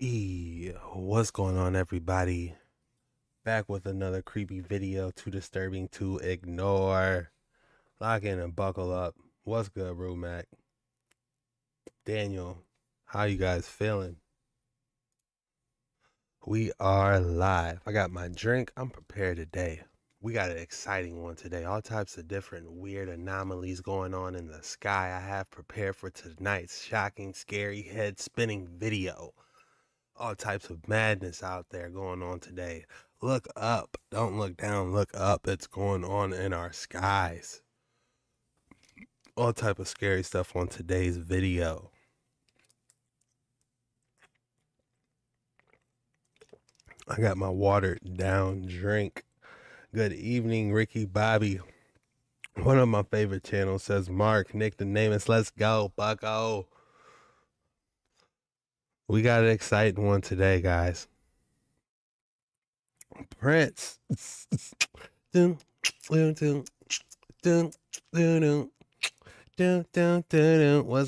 What's going on, everybody? Back with another creepy video, too disturbing to ignore. Lock in and buckle up. What's good, Rumac? Daniel, how you guys feeling? We are live. I got my drink. I'm prepared today. We got an exciting one today. All types of different weird anomalies going on in the sky. I have prepared for tonight's shocking, scary, head-spinning video. All types of madness out there going on today. Look up. Don't look down. Look up. It's going on in our skies. All type of scary stuff on today's video. I got my watered down drink. Good evening, Ricky Bobby. One of my favorite channels says Mark, Nick the Nameless. Let's go, bucko. We got an exciting one today, guys. Prince. What's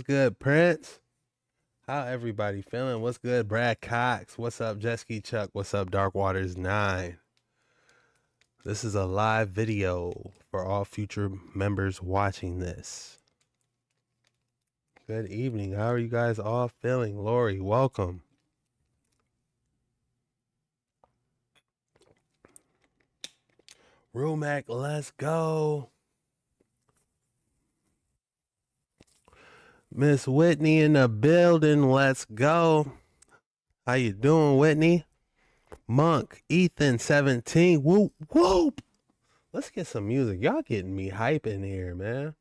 good, Prince? How everybody feeling? What's good, Brad Cox? What's up, Jesky Chuck? What's up, Dark Waters 9? This is a live video for all future members watching this. Good evening. How are you guys all feeling? Lori, welcome. Rumac, let's go. Miss Whitney in the building, let's go. How you doing, Whitney? Monk, Ethan 17, whoop, whoop. Let's get some music. Y'all getting me hype in here, man.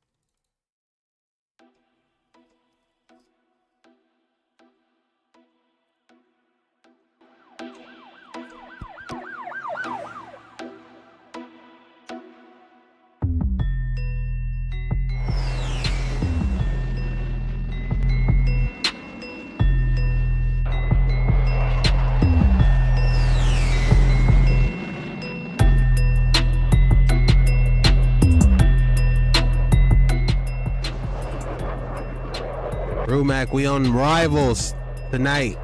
Rumac, we on Rivals tonight.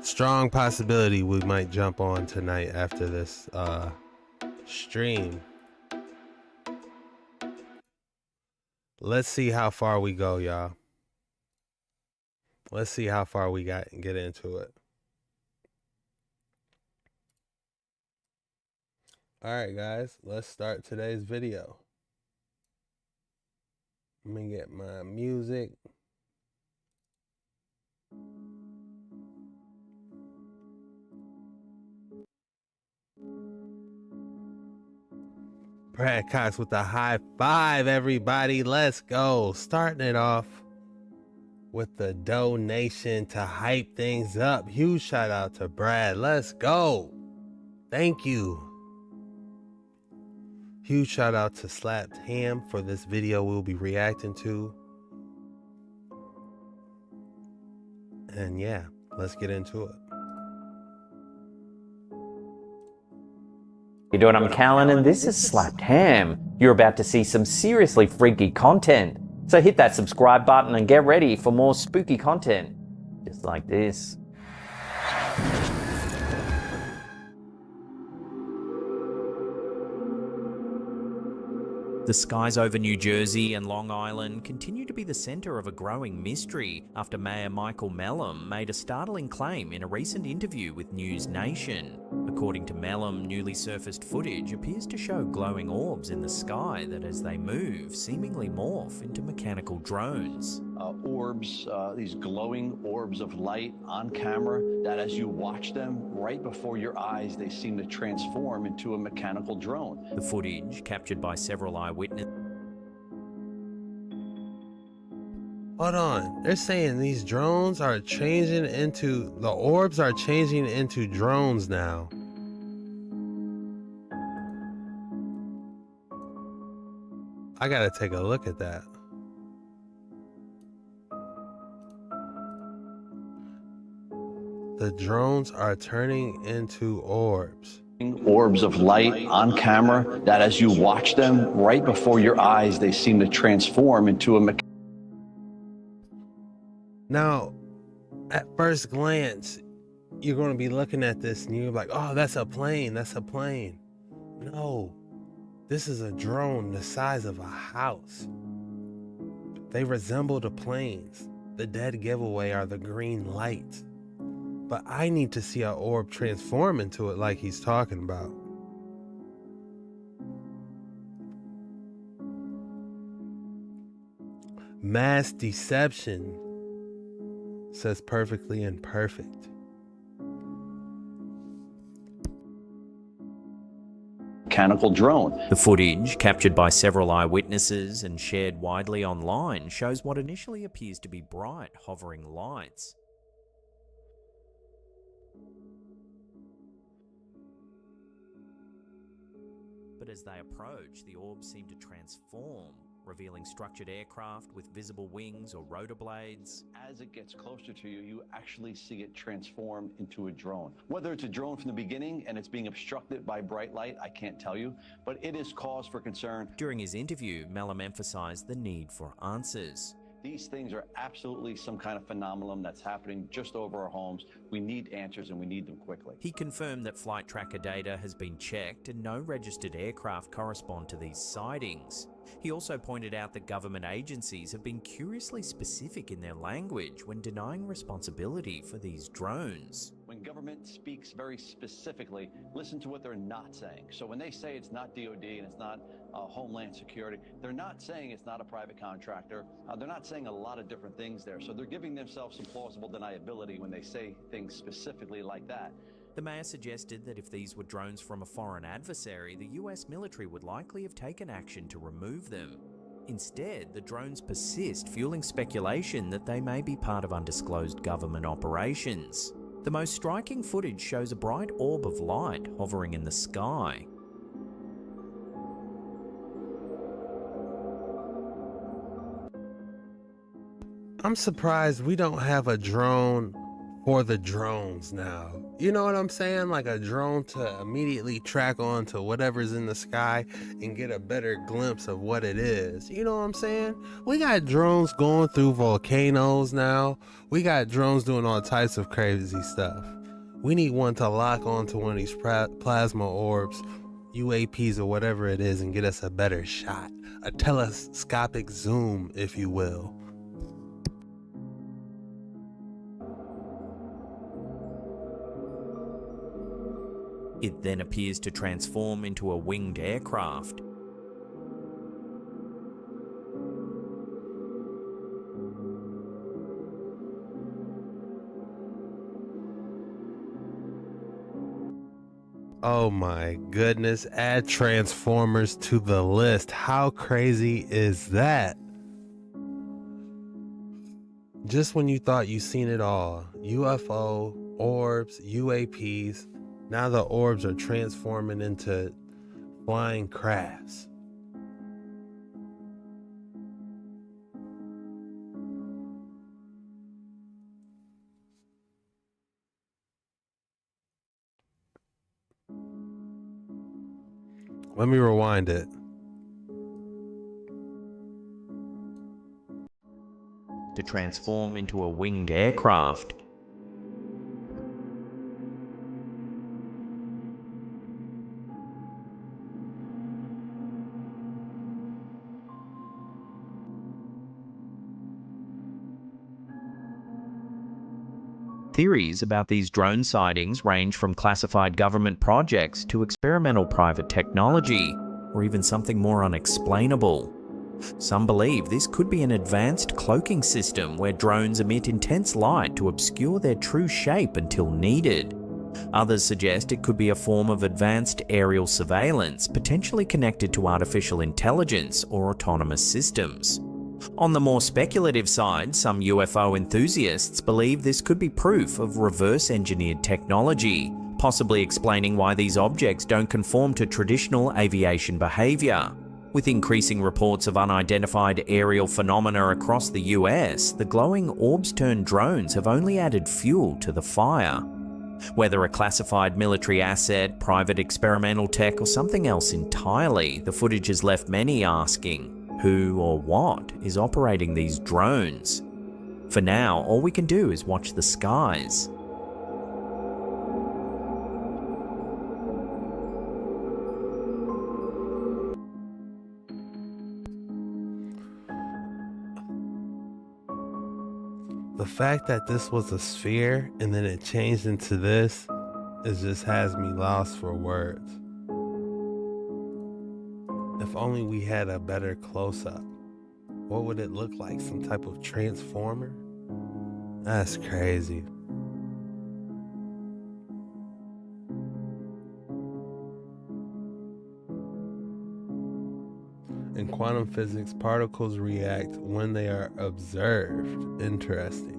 Strong possibility we might jump on tonight after this stream. Let's see how far we go, y'all. Let's see how far we get into it. All right, guys, let's start today's video. Let me get my music. Brad Cox with the high five, everybody. Let's go. Starting it off with the donation to hype things up. Huge shout out to Brad. Let's go. Thank you. Huge shout out to Slapped Ham for this video we'll be reacting to. And yeah, let's get into it. You doing? I'm Callan and this is Slapped Ham. You're about to see some seriously freaky content. So hit that subscribe button and get ready for more spooky content. Just like this. The skies over New Jersey and Long Island continue to be the centre of a growing mystery after Mayor Michael Mellum made a startling claim in a recent interview with News Nation. According to Mellum, newly surfaced footage appears to show glowing orbs in the sky that as they move, seemingly morph into mechanical drones. These glowing orbs of light on camera that as you watch them right before your eyes, they seem to transform into a mechanical drone. The footage, captured by several eyewitnesses. Hold on. They're saying these drones are changing into, the orbs are changing into drones now. I gotta take a look at that. The drones are turning into orbs. Orbs of light on camera that as you watch them right before your eyes, they seem to transform into a Now, at first glance, you're going to be looking at this and you're like, oh, that's a plane. That's a plane. No, this is a drone the size of a house. They resemble the planes. The dead giveaway are the green lights. But I need to see an orb transform into it like he's talking about. Mass deception, says perfectly imperfect. mechanical drone. The footage, captured by several eyewitnesses and shared widely online, shows what initially appears to be bright, hovering lights. But as they approach, the orbs seem to transform, revealing structured aircraft with visible wings or rotor blades. As it gets closer to you, you actually see it transform into a drone. Whether it's a drone from the beginning and it's being obstructed by bright light, I can't tell you, but it is cause for concern. During his interview, Mellum emphasized the need for answers. These things are absolutely some kind of phenomenon that's happening just over our homes. We need answers and we need them quickly. He confirmed that flight tracker data has been checked and no registered aircraft correspond to these sightings. He also pointed out that government agencies have been curiously specific in their language when denying responsibility for these drones. When government speaks very specifically, listen to what they're not saying. So when they say it's not DOD and it's not Homeland Security, they're not saying it's not a private contractor. They're not saying a lot of different things there. So they're giving themselves some plausible deniability when they say things specifically like that. The mayor suggested that if these were drones from a foreign adversary, the US military would likely have taken action to remove them. Instead, the drones persist, fueling speculation that they may be part of undisclosed government operations. The most striking footage shows a bright orb of light hovering in the sky. I'm surprised we don't have a drone for the drones now. You know what I'm saying? Like a drone to immediately track onto whatever's in the sky and get a better glimpse of what it is. You know what I'm saying? We got drones going through volcanoes now. We got drones doing all types of crazy stuff. We need one to lock onto one of these plasma orbs, UAPs or whatever it is, and get us a better shot. A telescopic zoom, if you will. It then appears to transform into a winged aircraft. Oh my goodness, add Transformers to the list. How crazy is that? Just when you thought you seen it all, UFO, orbs, UAPs, now the orbs are transforming into flying crafts. Let me rewind it. To transform into a winged aircraft. Theories about these drone sightings range from classified government projects to experimental private technology, or even something more unexplainable. Some believe this could be an advanced cloaking system where drones emit intense light to obscure their true shape until needed. Others suggest it could be a form of advanced aerial surveillance, potentially connected to artificial intelligence or autonomous systems. On the more speculative side, some UFO enthusiasts believe this could be proof of reverse-engineered technology, possibly explaining why these objects don't conform to traditional aviation behavior. With increasing reports of unidentified aerial phenomena across the US, the glowing orbs-turned drones have only added fuel to the fire. Whether a classified military asset, private experimental tech, or something else entirely, the footage has left many asking, who or what is operating these drones? For now, all we can do is watch the skies. The fact that this was a sphere and then it changed into this, it just has me lost for words. If only we had a better close-up. What would it look like? Some type of transformer? That's crazy. In quantum physics, particles react when they are observed. Interesting.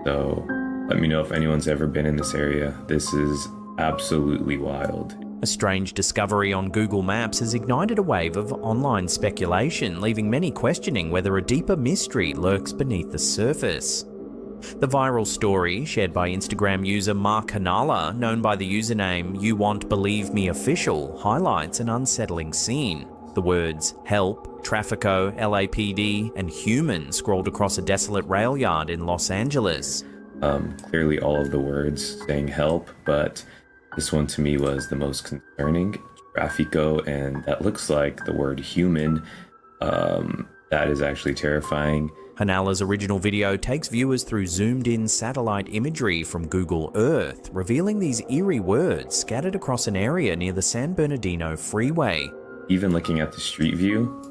So let me know if anyone's ever been in this area. This is absolutely wild. A strange discovery on Google Maps has ignited a wave of online speculation, leaving many questioning whether a deeper mystery lurks beneath the surface. The viral story, shared by Instagram user Mark Hanala, known by the username You Want Believe Me Official, highlights an unsettling scene. The words help, Traffico, LAPD, and human scrolled across a desolate rail yard in Los Angeles. Clearly all of the words saying help, but this one to me was the most concerning. Traffico, and that looks like the word human. That is actually terrifying. Hanala's original video takes viewers through zoomed-in satellite imagery from Google Earth, revealing these eerie words scattered across an area near the San Bernardino freeway. Even looking at the street view,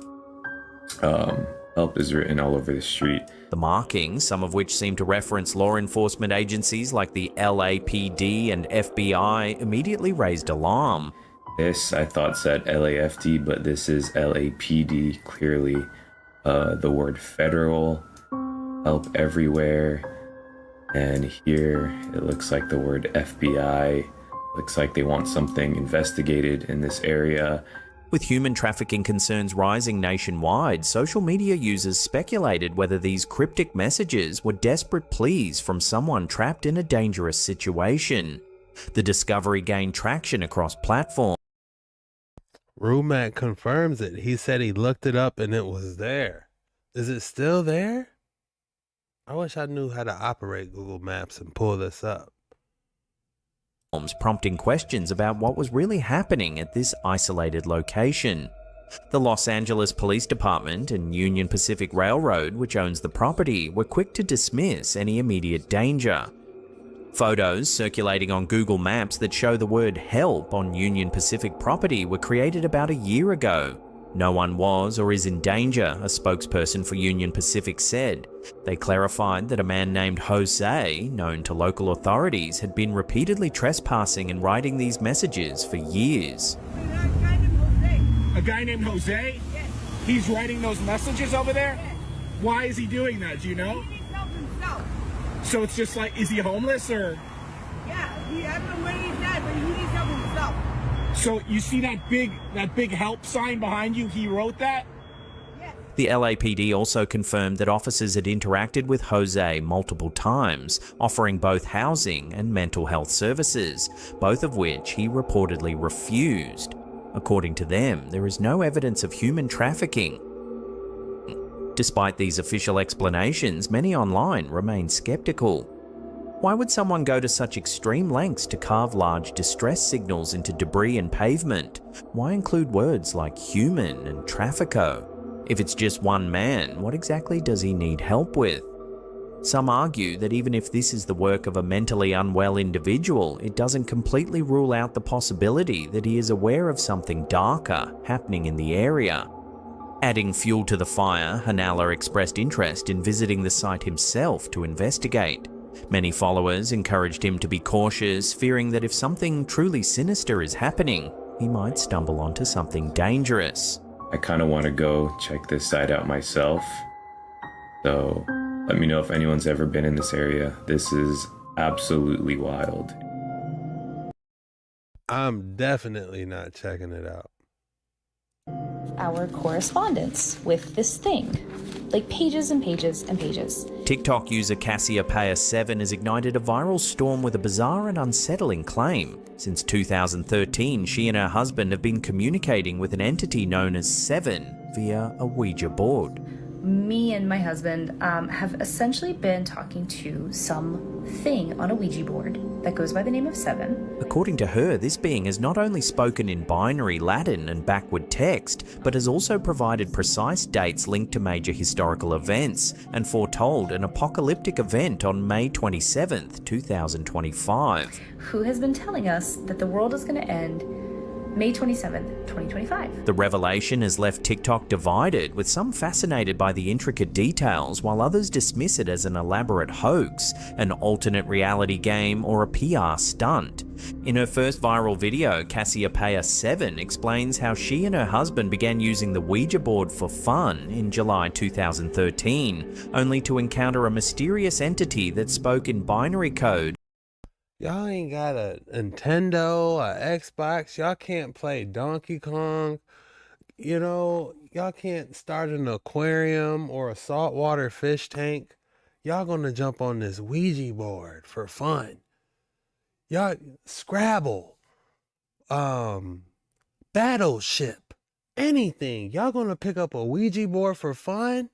help is written all over the street. The markings, some of which seem to reference law enforcement agencies like the LAPD and FBI, immediately raised alarm. This, I thought, said LAFD, but this is LAPD, clearly. The word federal, help everywhere, and here it looks like the word FBI. Looks like they want something investigated in this area. With human trafficking concerns rising nationwide, social media users speculated whether these cryptic messages were desperate pleas from someone trapped in a dangerous situation. The discovery gained traction across platforms. Rumac confirms it. He said he looked it up and it was there. Is it still there? I wish I knew how to operate Google Maps and pull this up. Prompting questions about what was really happening at this isolated location. The Los Angeles Police Department and Union Pacific Railroad, which owns the property, were quick to dismiss any immediate danger. Photos circulating on Google Maps that show the word help on Union Pacific property were created about a year ago. No one was or is in danger, a spokesperson for Union Pacific said. They clarified that a man named Jose, known to local authorities, had been repeatedly trespassing and writing these messages for years. A guy named Jose? Yes. He's writing those messages over there? Yes. Why is he doing that? Do you know? He needs help himself. So it's just like, is he homeless or? Yeah, I don't know where he's at, but he needs help himself. So you see that big help sign behind you? He wrote that? Yes. The LAPD also confirmed that officers had interacted with Jose multiple times, offering both housing and mental health services, both of which he reportedly refused. According to them, there is no evidence of human trafficking. Despite these official explanations, many online remain skeptical. Why would someone go to such extreme lengths to carve large distress signals into debris and pavement? Why include words like human and traffico? If it's just one man, what exactly does he need help with? Some argue that even if this is the work of a mentally unwell individual, it doesn't completely rule out the possibility that he is aware of something darker happening in the area. Adding fuel to the fire, Hanala expressed interest in visiting the site himself to investigate. Many followers encouraged him to be cautious, fearing that if something truly sinister is happening, he might stumble onto something dangerous. I kind of want to go check this site out myself. So Let me know if anyone's ever been in this area. This is absolutely wild. I'm definitely not checking it out. Our correspondence with this thing. Like pages and pages and pages. TikTok user Cassiopeia7 has ignited a viral storm with a bizarre and unsettling claim. Since 2013, she and her husband have been communicating with an entity known as Seven via a Ouija board. Me and my husband have essentially been talking to something on a Ouija board that goes by the name of Seven. According to her, this being has not only spoken in binary Latin and backward text, but has also provided precise dates linked to major historical events and foretold an apocalyptic event on May 27th, 2025. Who has been telling us that the world is going to end May 27th, 2025. The revelation has left TikTok divided, with some fascinated by the intricate details, while others dismiss it as an elaborate hoax, an alternate reality game, or a PR stunt. In her first viral video, Cassiopeia7 explains how she and her husband began using the Ouija board for fun in July 2013, only to encounter a mysterious entity that spoke in binary code. Y'all ain't got a Nintendo, a Xbox. Y'all can't play Donkey Kong. You know, y'all can't start an aquarium or a saltwater fish tank. Y'all gonna jump on this Ouija board for fun. Y'all, Scrabble, Battleship, anything. Y'all gonna pick up a Ouija board for fun?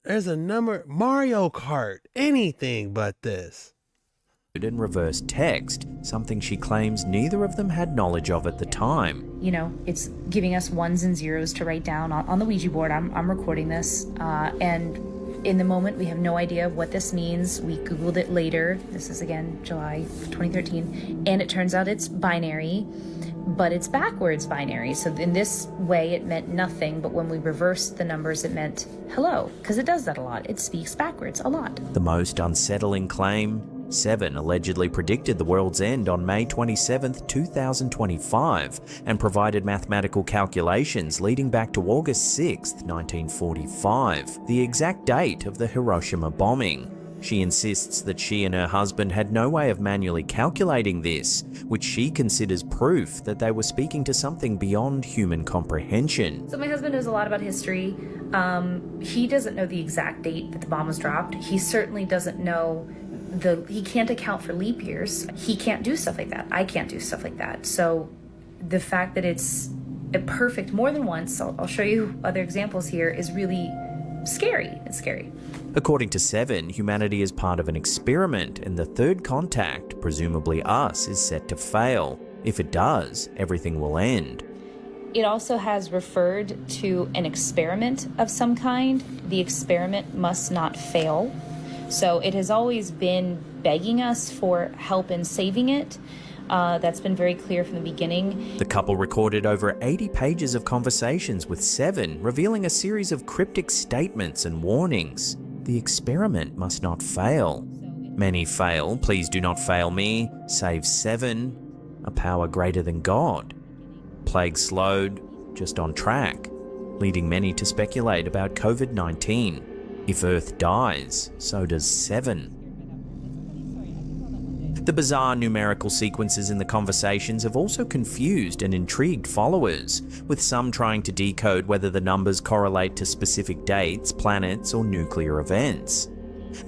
There's a number, Mario Kart, anything but this. And reverse text, something she claims neither of them had knowledge of at the time. You know, it's giving us ones and zeros to write down on the Ouija board. I'm recording this, and in the moment we have no idea what this means. We Googled it later. This is again July 2013, and it turns out it's binary, but it's backwards binary. So in this way it meant nothing, but when we reversed the numbers it meant hello, because it does that a lot. It speaks backwards a lot. The most unsettling claim: Seven allegedly predicted the world's end on May 27th, 2025, and provided mathematical calculations leading back to August 6th, 1945, the exact date of the Hiroshima bombing. She insists that she and her husband had no way of manually calculating this, which she considers proof that they were speaking to something beyond human comprehension. So my husband knows a lot about history. He doesn't know the exact date that the bomb was dropped. He certainly doesn't know he can't account for leap years. He can't do stuff like that. I can't do stuff like that. So the fact that it's a perfect more than once, I'll show you other examples here, is really scary. It's scary. According to Seven, humanity is part of an experiment, and the third contact, presumably us, is set to fail. If it does, everything will end. It also has referred to an experiment of some kind. The experiment must not fail. So it has always been begging us for help in saving it. That's been very clear from the beginning. The couple recorded over 80 pages of conversations with Seven, revealing a series of cryptic statements and warnings. The experiment must not fail. Many fail, please do not fail me. Save Seven, a power greater than God. Plague slowed, just on track, leading many to speculate about COVID-19. If Earth dies, so does Seven. The bizarre numerical sequences in the conversations have also confused and intrigued followers, with some trying to decode whether the numbers correlate to specific dates, planets, or nuclear events.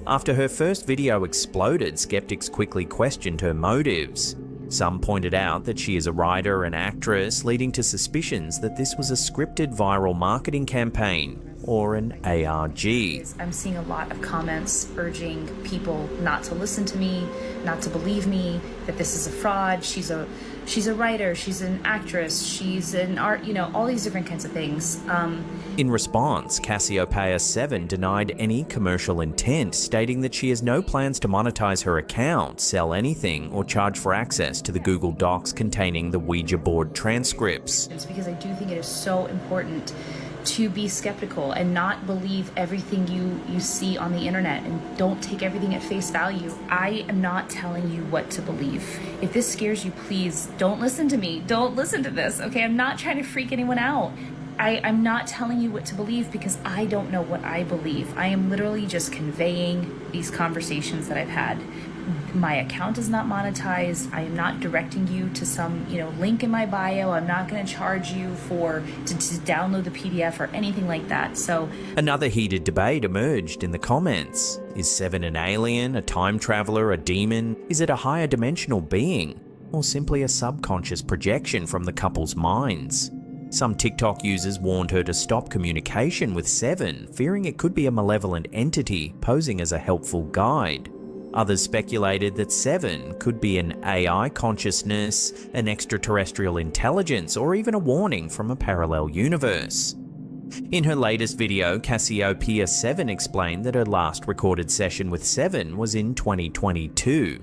After her first video exploded, skeptics quickly questioned her motives. Some pointed out that she is a writer and actress, leading to suspicions that this was a scripted viral marketing campaign, or an ARG. I'm seeing a lot of comments urging people not to listen to me, not to believe me, that this is a fraud. She's a writer, she's an actress, she's an art, all these different kinds of things. In response, Cassiopeia7 denied any commercial intent, stating that she has no plans to monetize her account, sell anything, or charge for access to the Google Docs containing the Ouija board transcripts. It's because I do think it is so important to be skeptical and not believe everything you see on the internet, and don't take everything at face value. I am not telling you what to believe. If this scares you, please don't listen to me. Don't listen to this, okay? I'm not trying to freak anyone out. I'm not telling you what to believe because I don't know what I believe. I am literally just conveying these conversations that I've had. My account is not monetized. I am not directing you to some, link in my bio. I'm not going to charge you to download the PDF or anything like that. So Another heated debate emerged in the comments. Is Seven an alien, a time traveler, a demon? Is it a higher dimensional being? Or simply a subconscious projection from the couple's minds? Some TikTok users warned her to stop communication with Seven, fearing it could be a malevolent entity posing as a helpful guide. Others speculated that Seven could be an AI consciousness, an extraterrestrial intelligence, or even a warning from a parallel universe. In her latest video, Cassiopeia 7 explained that her last recorded session with Seven was in 2022.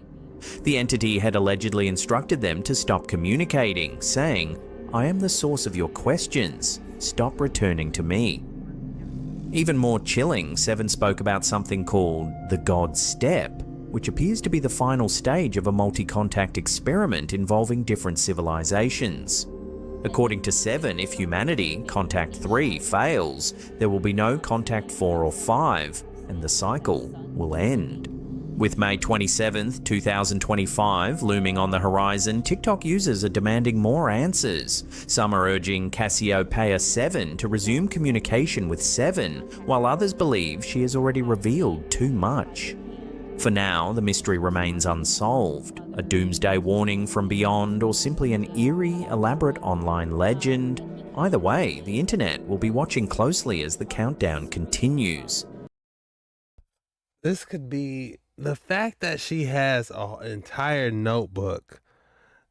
The entity had allegedly instructed them to stop communicating, saying, "I am the source of your questions. Stop returning to me." Even more chilling, Seven spoke about something called the God Step, which appears to be the final stage of a multi-contact experiment involving different civilizations. According to Seven, if humanity, Contact 3, fails, there will be no Contact 4 or 5, and the cycle will end. With May 27th, 2025 looming on the horizon, TikTok users are demanding more answers. Some are urging Cassiopeia 7 to resume communication with Seven, while others believe she has already revealed too much. For now, the mystery remains unsolved. A doomsday warning from beyond, or simply an eerie, elaborate online legend. Either way, the internet will be watching closely as the countdown continues. This could be the fact that she has an entire notebook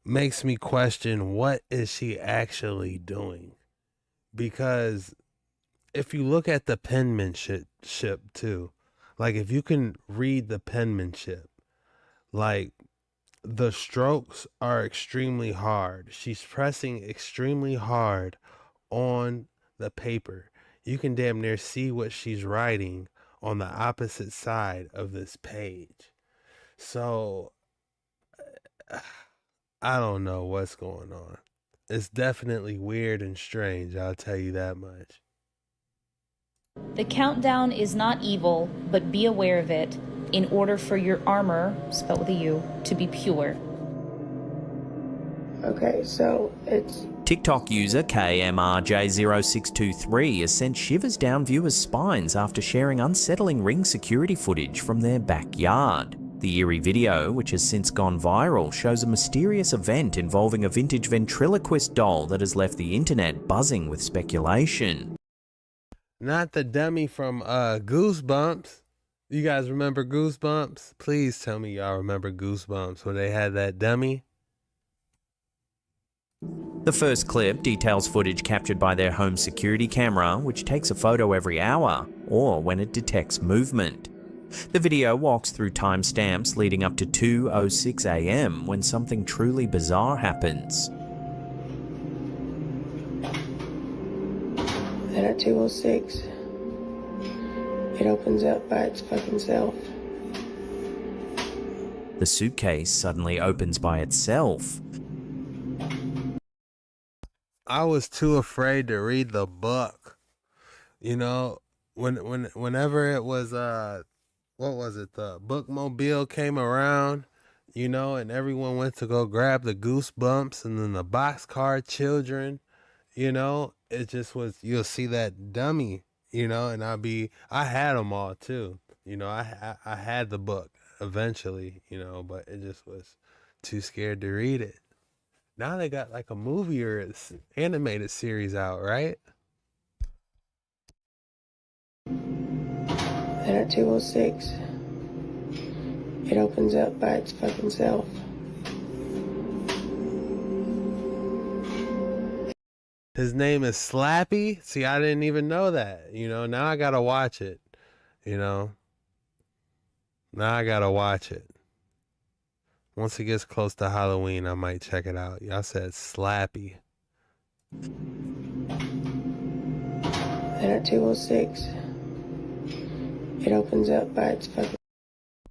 makes me question what is she actually doing, because if you look at the penmanship too, like if you can read the penmanship, like the strokes are extremely hard. She's pressing extremely hard on the paper. You can damn near see what she's writing on the opposite side of this page. So I don't know what's going on. It's definitely weird and strange, I'll tell you that much. the countdown is not evil, but be aware of it in order for your armor, spelled with a U, to be pure. Okay, so it's TikTok user KMRJ0623 has sent shivers down viewers' spines after sharing unsettling Ring security footage from their backyard. The eerie video, which has since gone viral, shows a mysterious event involving a vintage ventriloquist doll that has left the internet buzzing with speculation. Not the dummy from Goosebumps. You guys remember Goosebumps? Please tell me y'all remember Goosebumps where they had that dummy. The first clip details footage captured by their home security camera, which takes a photo every hour, or when it detects movement. The video walks through timestamps leading up to 2:06 AM when something truly bizarre happens. then at 2:06, it opens up by its fucking self. The suitcase suddenly opens by itself. I was too afraid to read the book. You know, whenever it was what was it? The bookmobile came around, and everyone went to go grab the Goosebumps and then the Boxcar Children, it just was, you'll see that dummy, and I had them all too. I had the book eventually, but it just was too scared to read it. Now they got like a movie or animated series out, right? Then at 2:06, it opens up by its fucking self. His name is Slappy. See, I didn't even know that. Now I gotta watch it. Now I gotta watch it. Once it gets close to Halloween, I might check it out. Y'all said Slappy. Then at 2:06, it opens up by its fucking.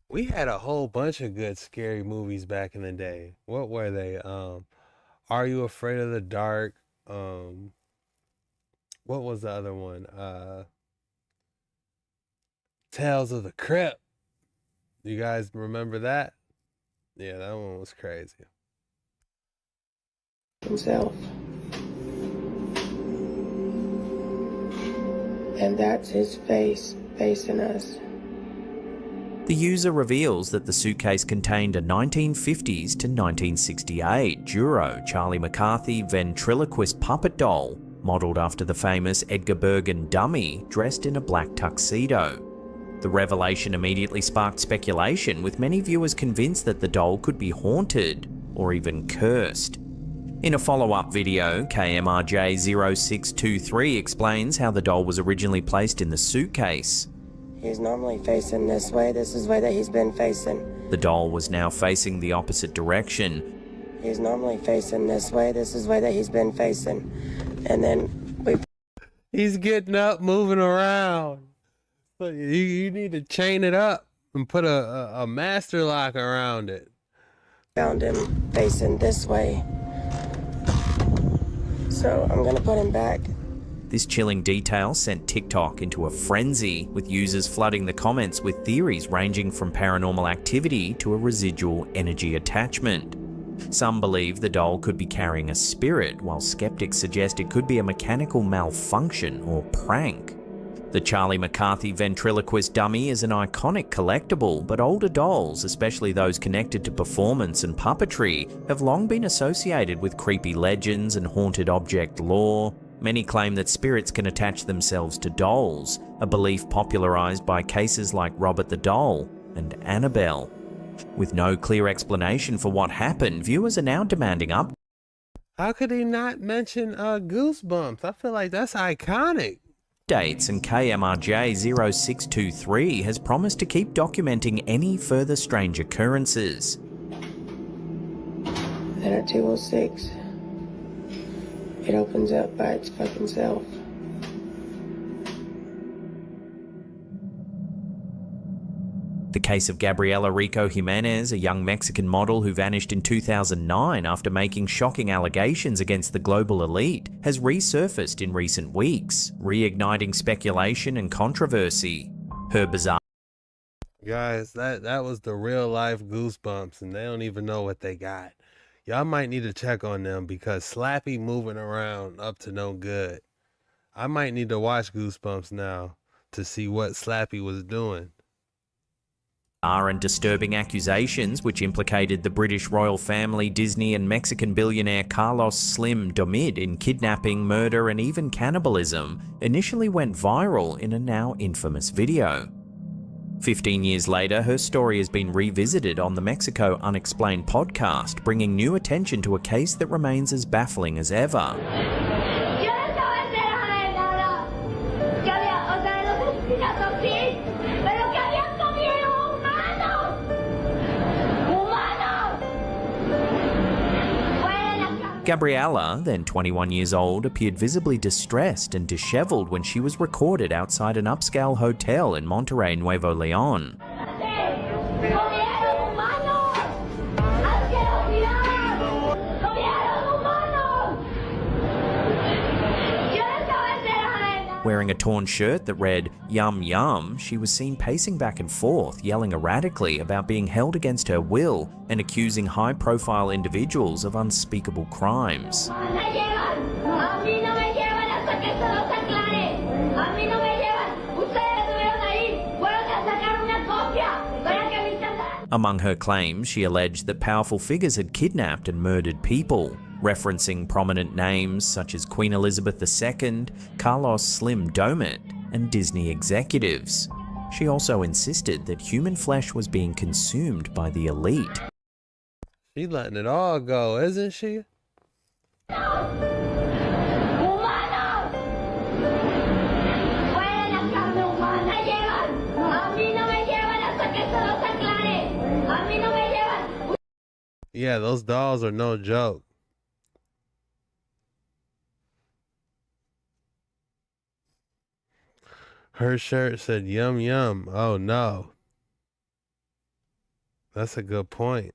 We had a whole bunch of good scary movies back in the day. What were they? Are You Afraid of the Dark? What was the other one? Tales of the Crypt. You guys remember that? Yeah, that one was crazy. Himself. And that's his face facing us. The user reveals that the suitcase contained a 1950s to 1968 Duro Charlie McCarthy ventriloquist puppet doll, modelled after the famous Edgar Bergen dummy dressed in a black tuxedo. The revelation immediately sparked speculation, with many viewers convinced that the doll could be haunted or even cursed. In a follow-up video, KMRJ0623 explains how the doll was originally placed in the suitcase. He's normally facing this way. This is the way that he's been facing. The doll was now facing the opposite direction. He's normally facing this way. This is the way that he's been facing. And then He's getting up, moving around. So you need to chain it up and put a master lock around it. found him facing this way. So I'm gonna put him back. This chilling detail sent TikTok into a frenzy, with users flooding the comments with theories ranging from paranormal activity to a residual energy attachment. Some believe the doll could be carrying a spirit, while skeptics suggest it could be a mechanical malfunction or prank. The Charlie McCarthy ventriloquist dummy is an iconic collectible, but older dolls, especially those connected to performance and puppetry, have long been associated with creepy legends and haunted object lore. Many claim that spirits can attach themselves to dolls, a belief popularized by cases like Robert the Doll and Annabelle. With no clear explanation for what happened, viewers are now demanding up. How could he not mention Goosebumps? I feel like that's iconic. Updates, and KMRJ0623 has promised to keep documenting any further strange occurrences. And at 206, it opens up by its fucking self. The case of Gabriela Rico Jimenez, a young Mexican model who vanished in 2009 after making shocking allegations against the global elite, has resurfaced in recent weeks, reigniting speculation and controversy. Her bizarre Guys, that was the real life Goosebumps, and they don't even know what they got. Y'all might need to check on them, because Slappy moving around up to no good. I might need to watch Goosebumps now to see what Slappy was doing. and disturbing accusations which implicated the British royal family, Disney and Mexican billionaire Carlos Slim Domid in kidnapping, murder and even cannibalism, initially went viral in a now infamous video. 15 years later, her story has been revisited on the Mexico Unexplained podcast, bringing new attention to a case that remains as baffling as ever. Gabriela, then 21 years old, appeared visibly distressed and disheveled when she was recorded outside an upscale hotel in Monterrey, Nuevo León. Wearing a torn shirt that read, "Yum Yum," she was seen pacing back and forth, yelling erratically about being held against her will and accusing high-profile individuals of unspeakable crimes. Among her claims, she alleged that powerful figures had kidnapped and murdered people, referencing prominent names such as Queen Elizabeth II, Carlos Slim Domit, and Disney executives. She also insisted that human flesh was being consumed by the elite. She's letting it all go, isn't she? Yeah, those dolls are no joke. Her shirt said yum yum. Oh no. That's a good point.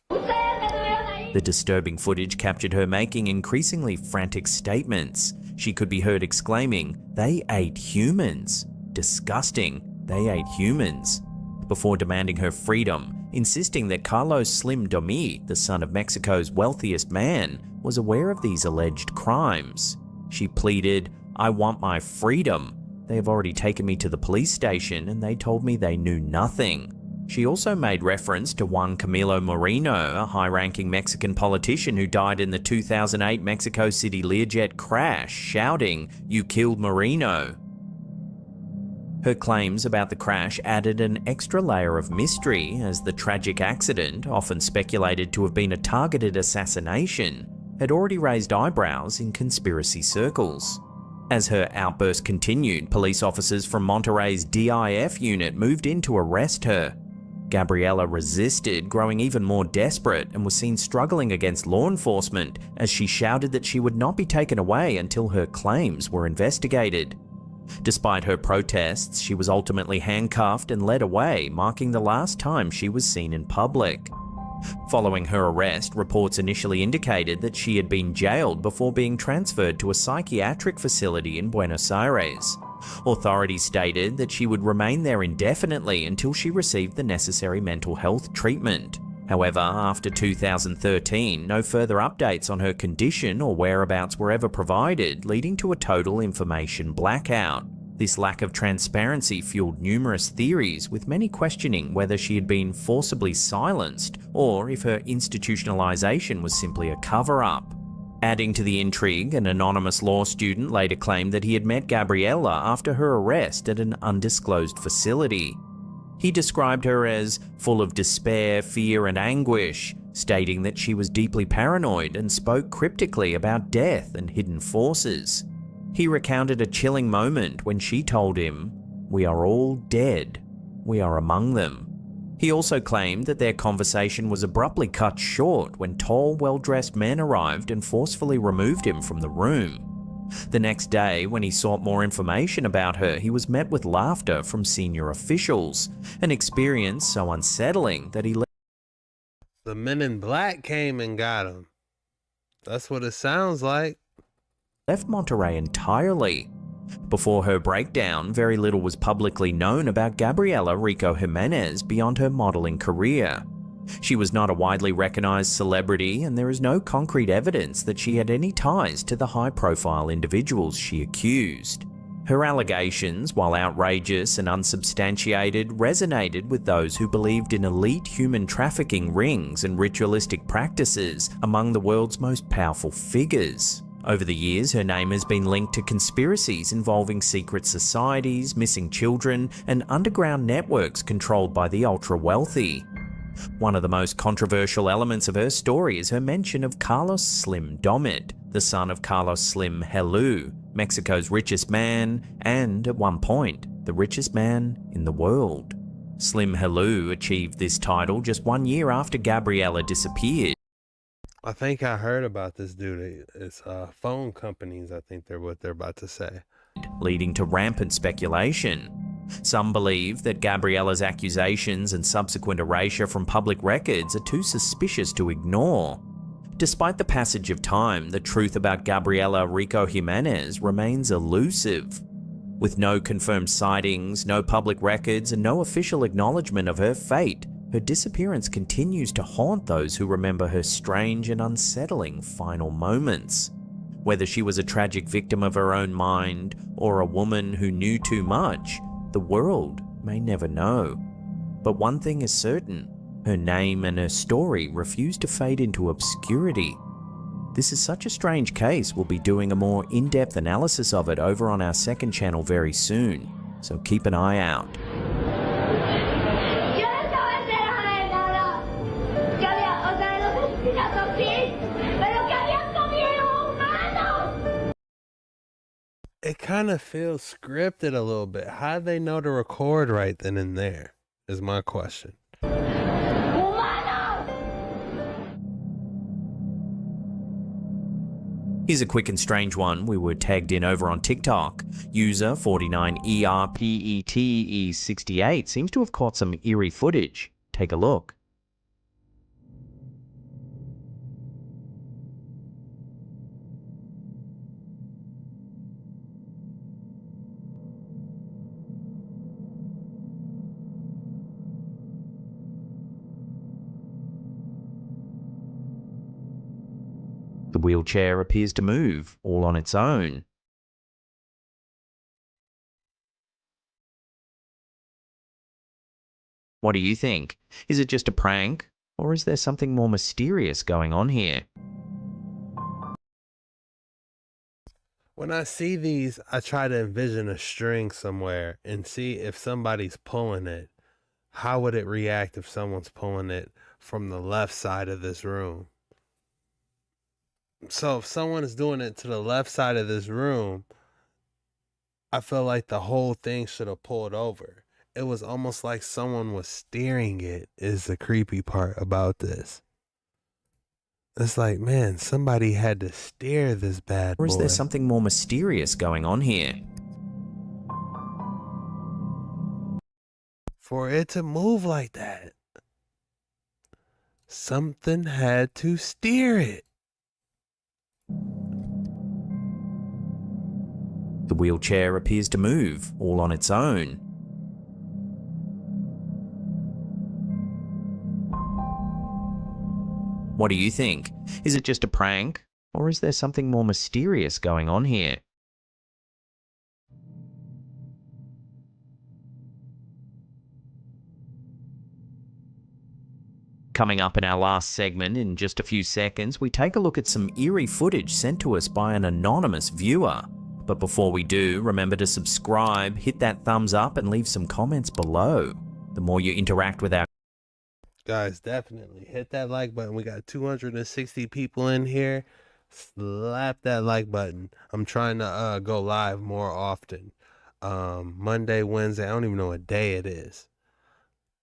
The disturbing footage captured her making increasingly frantic statements. she could be heard exclaiming, "They ate humans. Disgusting, they ate humans," before demanding her freedom, insisting that Carlos Slim Domi, the son of Mexico's wealthiest man, was aware of these alleged crimes. She pleaded, "I want my freedom. They have already taken me to the police station and they told me they knew nothing." She also made reference to Juan Camilo Moreno, a high-ranking Mexican politician who died in the 2008 Mexico City Learjet crash, shouting, "You killed Moreno." Her claims about the crash added an extra layer of mystery, as the tragic accident, often speculated to have been a targeted assassination, had already raised eyebrows in conspiracy circles. As her outburst continued, police officers from Monterrey's DIF unit moved in to arrest her. Gabriela resisted, growing even more desperate, and was seen struggling against law enforcement as she shouted that she would not be taken away until her claims were investigated. Despite her protests, she was ultimately handcuffed and led away, marking the last time she was seen in public. Following her arrest, reports initially indicated that she had been jailed before being transferred to a psychiatric facility in Buenos Aires. Authorities stated that she would remain there indefinitely until she received the necessary mental health treatment. However, after 2013, no further updates on her condition or whereabouts were ever provided, leading to a total information blackout. This lack of transparency fueled numerous theories, with many questioning whether she had been forcibly silenced or if her institutionalization was simply a cover-up. Adding to the intrigue, an anonymous law student later claimed that he had met Gabriela after her arrest at an undisclosed facility. He described her as full of despair, fear, and anguish, stating that she was deeply paranoid and spoke cryptically about death and hidden forces. He recounted a chilling moment when she told him, "We are all dead. We are among them." He also claimed that their conversation was abruptly cut short when tall, well-dressed men arrived and forcefully removed him from the room. The next day, when he sought more information about her, he was met with laughter from senior officials, an experience so unsettling that he The men in black came and got him. That's what it sounds like. left Monterrey entirely. Before her breakdown, very little was publicly known about Gabriela Rico Jimenez beyond her modeling career. She was not a widely recognized celebrity, and there is no concrete evidence that she had any ties to the high-profile individuals she accused. Her allegations, while outrageous and unsubstantiated, resonated with those who believed in elite human trafficking rings and ritualistic practices among the world's most powerful figures. Over the years, her name has been linked to conspiracies involving secret societies, missing children, and underground networks controlled by the ultra-wealthy. One of the most controversial elements of her story is her mention of Carlos Slim Domit, the son of Carlos Slim Helu, Mexico's richest man, and, at one point, the richest man in the world. Slim Helu achieved this title just 1 year after Gabriela disappeared. I think I heard about this dude. It's phone companies, I think they're what they're about to say. Leading to rampant speculation. Some believe that Gabriela's accusations and subsequent erasure from public records are too suspicious to ignore. Despite the passage of time, the truth about Gabriela Rico Jimenez remains elusive. With no confirmed sightings, no public records, and no official acknowledgement of her fate, her disappearance continues to haunt those who remember her strange and unsettling final moments. Whether she was a tragic victim of her own mind or a woman who knew too much, the world may never know. But one thing is certain, her name and her story refuse to fade into obscurity. This is such a strange case, we'll be doing a more in-depth analysis of it over on our second channel very soon, so keep an eye out. It kind of feels scripted a little bit. How'd they know to record right then and there, is my question. Here's a quick and strange one we were tagged in over on TikTok. User 49ERPETE68 seems to have caught some eerie footage. Take a look. The wheelchair appears to move all on its own. What do you think? Is it just a prank, or is there something more mysterious going on here? When I see these, I try to envision a string somewhere and see if somebody's pulling it. How would it react if someone's pulling it from the left side of this room? So if someone is doing it to the left side of this room, I feel like the whole thing should have pulled over. It was almost like someone was steering it, is the creepy part about this. It's like, man, somebody had to steer this bad boy. Or is there something more mysterious going on here? For it to move like that, something had to steer it. The wheelchair appears to move all on its own. What do you think? Is it just a prank, or is there something more mysterious going on here? Coming up in our last segment in just a few seconds, we take a look at some eerie footage sent to us by an anonymous viewer. But before we do, remember to subscribe, hit that thumbs up, and leave some comments below. The more you interact with our Guys, definitely hit that like button. We got 260 people in here. Slap that like button. I'm trying to go live more often. Monday, Wednesday, I don't even know what day it is.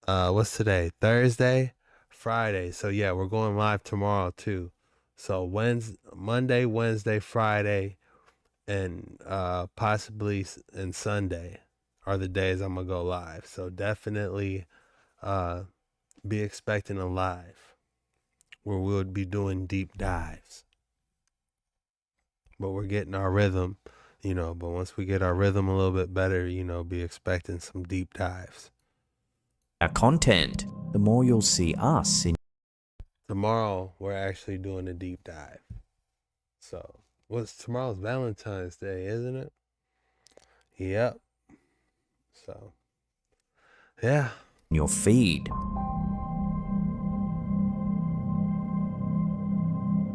What's today? Thursday? Friday. So yeah, we're going live tomorrow too. So Monday, Wednesday, Friday, and possibly and Sunday are the days I'm gonna go live. So definitely be expecting a live where we'll be doing deep dives. But we're getting our rhythm, but once we get our rhythm a little bit better, be expecting some deep dives. our content, the more you'll see us in. Tomorrow we're actually doing a deep dive. So tomorrow's Valentine's Day, isn't it? Yep. So yeah. Your feed.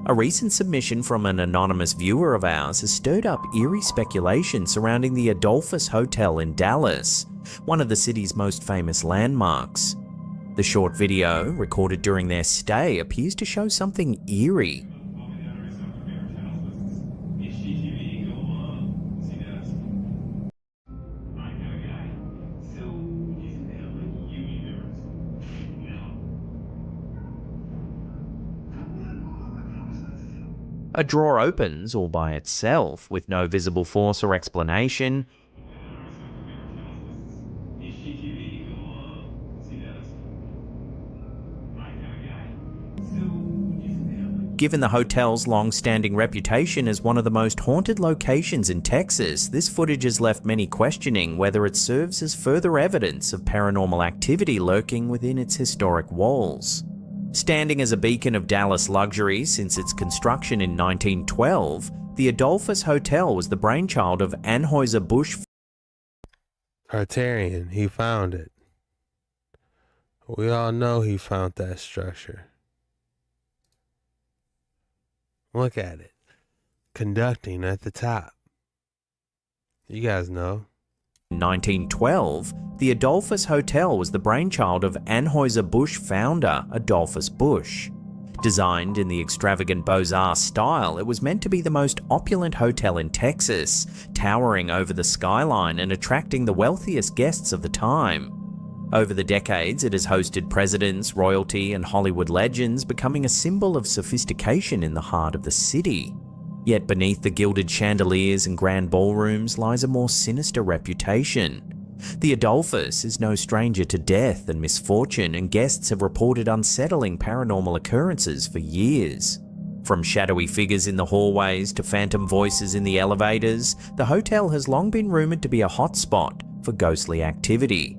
A recent submission from an anonymous viewer of ours has stirred up eerie speculation surrounding the Adolphus Hotel in Dallas, one of the city's most famous landmarks. The short video, recorded during their stay, appears to show something eerie. A drawer opens all by itself, with no visible force or explanation. Given the hotel's long-standing reputation as one of the most haunted locations in Texas, this footage has left many questioning whether it serves as further evidence of paranormal activity lurking within its historic walls. Standing as a beacon of Dallas luxury since its construction in 1912, the Adolphus Hotel was the brainchild of Anheuser-Busch. Cartarian, he found it. We all know he found that structure. Look at it. Conducting at the top. You guys know. In 1912, the Adolphus Hotel was the brainchild of Anheuser-Busch founder Adolphus Busch. Designed in the extravagant Beaux-Arts style, it was meant to be the most opulent hotel in Texas, towering over the skyline and attracting the wealthiest guests of the time. Over the decades, it has hosted presidents, royalty, and Hollywood legends, becoming a symbol of sophistication in the heart of the city. Yet beneath the gilded chandeliers and grand ballrooms lies a more sinister reputation. The Adolphus is no stranger to death and misfortune, and guests have reported unsettling paranormal occurrences for years. From shadowy figures in the hallways to phantom voices in the elevators, the hotel has long been rumored to be a hotspot for ghostly activity.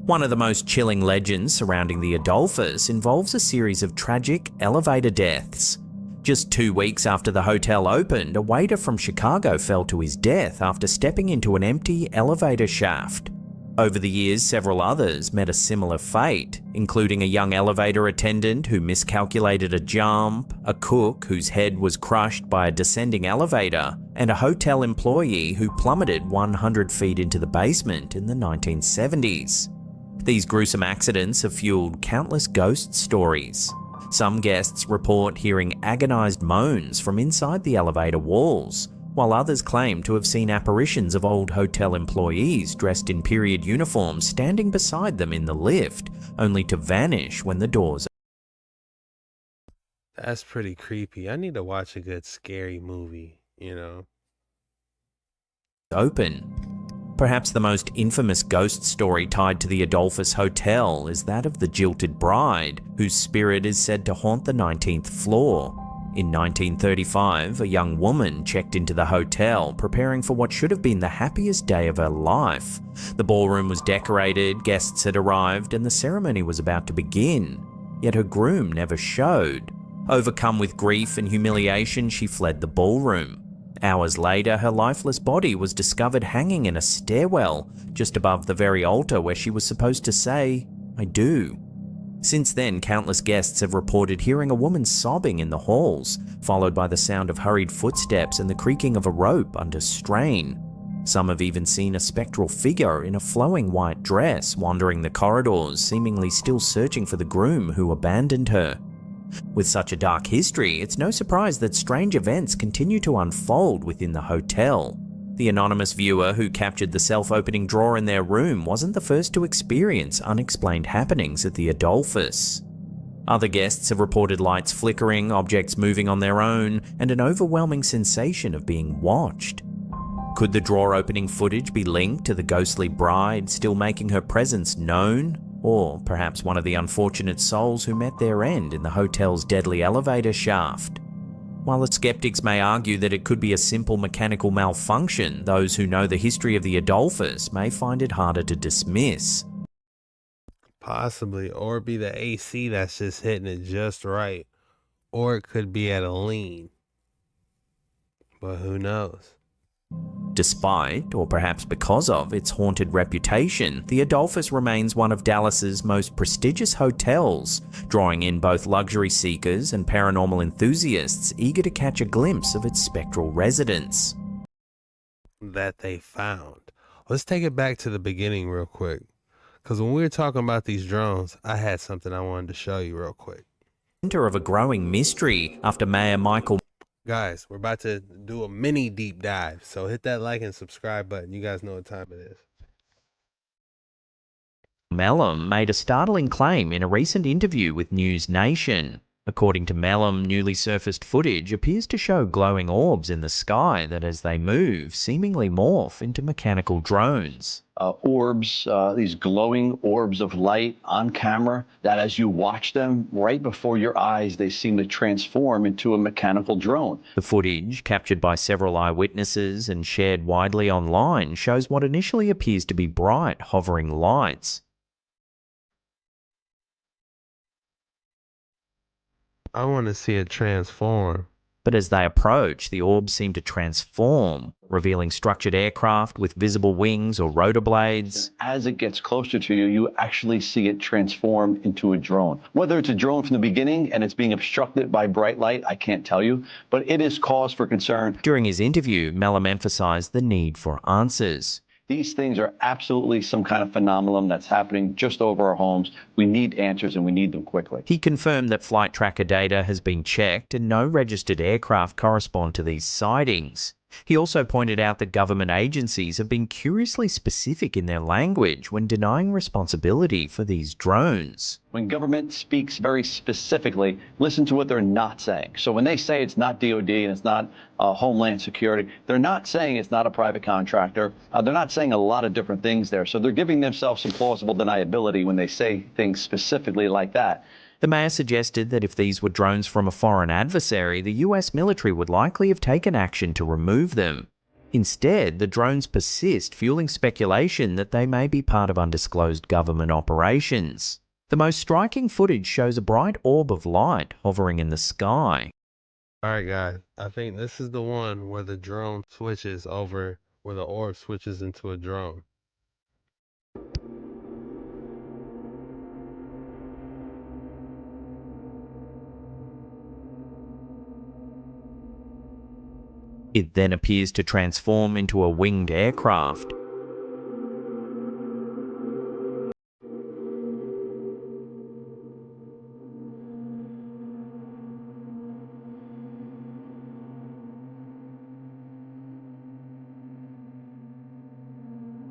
One of the most chilling legends surrounding the Adolphus involves a series of tragic elevator deaths. Just 2 weeks after the hotel opened, a waiter from Chicago fell to his death after stepping into an empty elevator shaft. Over the years, several others met a similar fate, including a young elevator attendant who miscalculated a jump, a cook whose head was crushed by a descending elevator, and a hotel employee who plummeted 100 feet into the basement in the 1970s. These gruesome accidents have fueled countless ghost stories. Some guests report hearing agonized moans from inside the elevator walls, while others claim to have seen apparitions of old hotel employees dressed in period uniforms standing beside them in the lift, only to vanish when the doors That's pretty creepy. I need to watch a good scary movie, you know? open. Perhaps the most infamous ghost story tied to the Adolphus Hotel is that of the jilted bride, whose spirit is said to haunt the 19th floor. In 1935, a young woman checked into the hotel, preparing for what should have been the happiest day of her life. The ballroom was decorated, guests had arrived, and the ceremony was about to begin. Yet her groom never showed. Overcome with grief and humiliation, she fled the ballroom. Hours later, her lifeless body was discovered hanging in a stairwell, just above the very altar where she was supposed to say, "I do." Since then, countless guests have reported hearing a woman sobbing in the halls, followed by the sound of hurried footsteps and the creaking of a rope under strain. Some have even seen a spectral figure in a flowing white dress wandering the corridors, seemingly still searching for the groom who abandoned her. With such a dark history, it's no surprise that strange events continue to unfold within the hotel. The anonymous viewer who captured the self-opening drawer in their room wasn't the first to experience unexplained happenings at the Adolphus. Other guests have reported lights flickering, objects moving on their own, and an overwhelming sensation of being watched. Could the drawer opening footage be linked to the ghostly bride still making her presence known? Or perhaps one of the unfortunate souls who met their end in the hotel's deadly elevator shaft? While the skeptics may argue that it could be a simple mechanical malfunction, those who know the history of the Adolphus may find it harder to dismiss. Possibly, or be the AC that's just hitting it just right. Or it could be at a lean. But who knows? Despite, or perhaps because of, its haunted reputation, the Adolphus remains one of Dallas's most prestigious hotels, drawing in both luxury seekers and paranormal enthusiasts eager to catch a glimpse of its spectral residents. That they found. Let's take it back to the beginning real quick. Because when we were talking about these drones, I had something I wanted to show you real quick. Center of a growing mystery after Mayor Michael Guys, we're about to do a mini deep dive, so hit that like and subscribe button. You guys know what time it is. Mellum made a startling claim in a recent interview with News Nation. According to Mellum, newly surfaced footage appears to show glowing orbs in the sky that, as they move, seemingly morph into mechanical drones. Orbs, these glowing orbs of light on camera, that as you watch them right before your eyes, they seem to transform into a mechanical drone. The footage, captured by several eyewitnesses and shared widely online, shows what initially appears to be bright, hovering lights. I want to see it transform. But as they approach, the orbs seem to transform, revealing structured aircraft with visible wings or rotor blades. As it gets closer to you, you actually see it transform into a drone. Whether it's a drone from the beginning and it's being obstructed by bright light, I can't tell you, but it is cause for concern. During his interview, Mellum emphasized the need for answers. These things are absolutely some kind of phenomenon that's happening just over our homes. We need answers and we need them quickly. He confirmed that flight tracker data has been checked and no registered aircraft correspond to these sightings. He also pointed out that government agencies have been curiously specific in their language when denying responsibility for these drones. When government speaks very specifically, listen to what they're not saying. So when they say it's not DOD and it's not Homeland Security, they're not saying it's not a private contractor. They're not saying a lot of different things there. So they're giving themselves some plausible deniability when they say things specifically like that. The mayor suggested that if these were drones from a foreign adversary, the US military would likely have taken action to remove them. Instead, the drones persist, fueling speculation that they may be part of undisclosed government operations. The most striking footage shows a bright orb of light hovering in the sky. All right, guys. I think this is the one where the drone switches over, where the orb switches into a drone. It then appears to transform into a winged aircraft.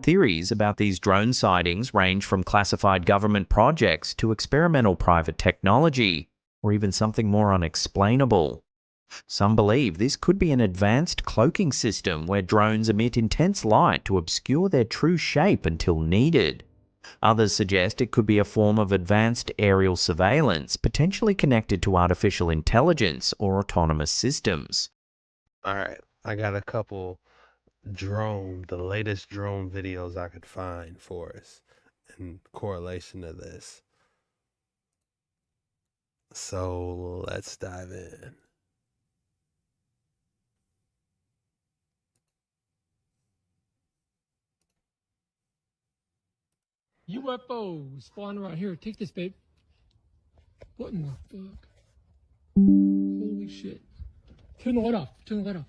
Theories about these drone sightings range from classified government projects to experimental private technology, or even something more unexplainable. Some believe this could be an advanced cloaking system where drones emit intense light to obscure their true shape until needed. Others suggest it could be a form of advanced aerial surveillance, potentially connected to artificial intelligence or autonomous systems. All right. I got a couple the latest drone videos I could find for us in correlation to this. So let's dive in. UFOs flying around here. Take this, babe. What in the fuck? Holy shit. Turn the light off. Turn the light off.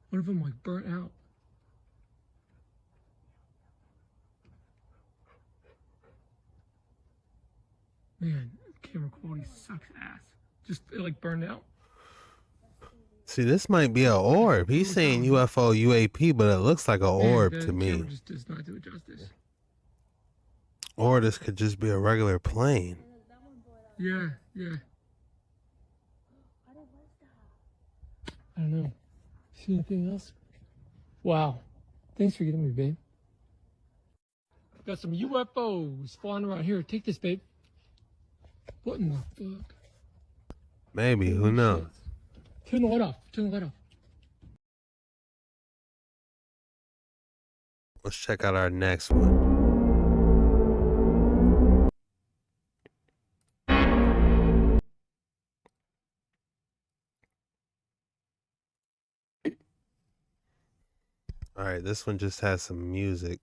One of them like burnt out. Man, camera quality sucks ass. Just it like burned out. See, this might be an orb. He's saying UFO, UAP, but it looks like an orb to me. Camera just does not do it justice. Or this could just be a regular plane. Yeah, yeah. I don't know. See anything else? Wow. Thanks for getting me, babe. Got some UFOs flying around here. Take this, babe. What in the fuck? Maybe, who knows? Turn the light off. Turn the light off. Let's check out our next one. All right, this one just has some music.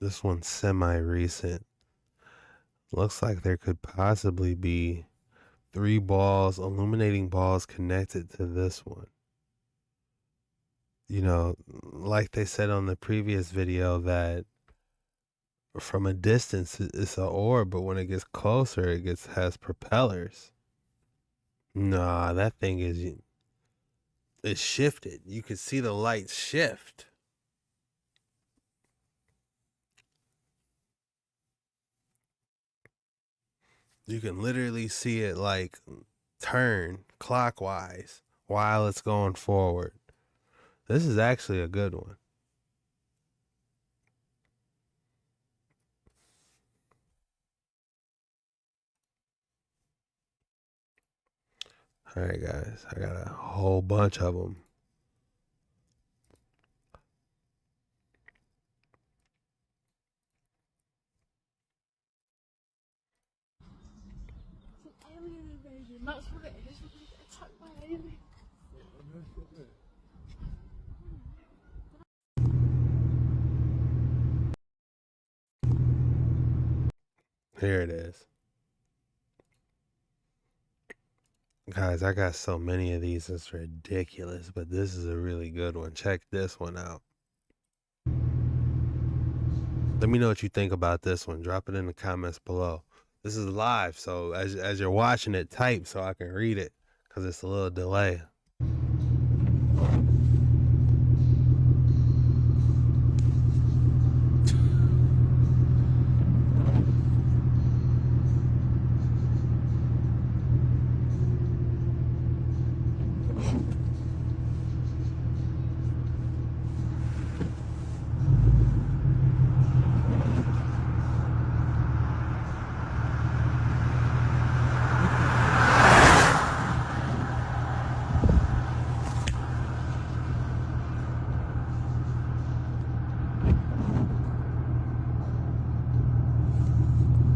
This one's semi-recent. Looks like there could possibly be 3 balls, illuminating balls connected to this one. You know, like they said on the previous video that from a distance it's an orb, but when it gets closer it has propellers. Nah, that thing is shifted. You can see the light shift. You can literally see it like turn clockwise while it's going forward. This is actually a good one. All right, guys, I got a whole bunch of them. That's what it is. We're gonna get attacked by aliens. Here it is. Guys, I got so many of these, it's ridiculous, but this is a really good one. Check this one out. Let me know what you think about this one. Drop it in the comments below. This is live, so as you're watching it, type so I can read it, because it's a little delay.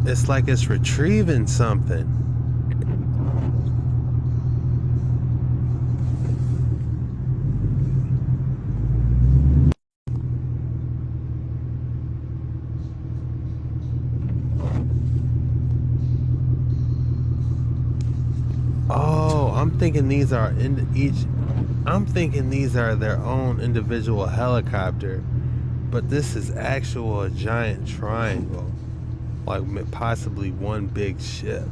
It's like it's retrieving something. Oh, I'm thinking these are I'm thinking these are their own individual helicopter, but this is actual a giant triangle, like possibly one big ship.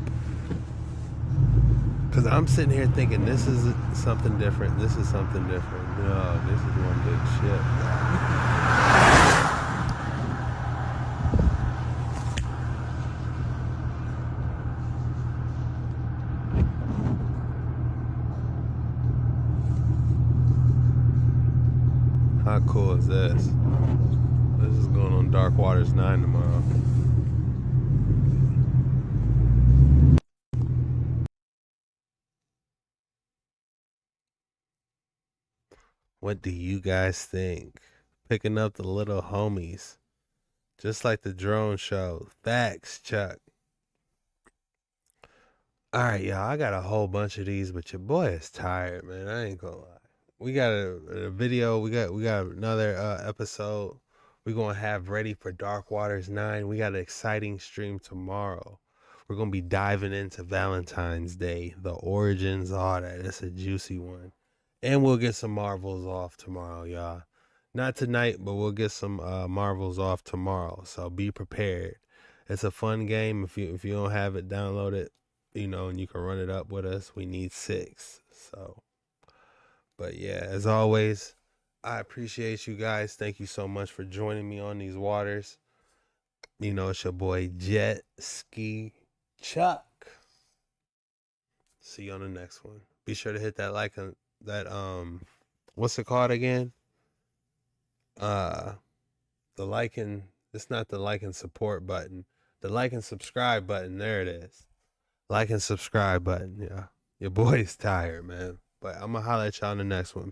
Cause I'm sitting here thinking this is something different. This is something different. No, this is one big ship. How cool is this? This is going on Dark Waters 9 tomorrow. What do you guys think? Picking up the little homies. Just like the drone show. Facts, Chuck. Alright, y'all. I got a whole bunch of these, but your boy is tired, man. I ain't gonna lie. We got a video. We got another episode we're gonna have ready for Dark Waters 9. We got an exciting stream tomorrow. We're gonna be diving into Valentine's Day, the origins, all that. It's a juicy one. And we'll get some Marvels off tomorrow, y'all. Not tonight, but we'll get some Marvels off tomorrow. So be prepared. It's a fun game. If you don't have it, download it, and you can run it up with us. We need 6. So, but yeah, as always, I appreciate you guys. Thank you so much for joining me on these waters. It's your boy Jet Ski Chuck. See you on the next one. Be sure to hit that like on that what's it called again? The like and it's not the like and support button. The like and subscribe button. There it is. Like and subscribe button. Yeah. Your boy's tired, man. But I'm gonna holler at y'all on the next one.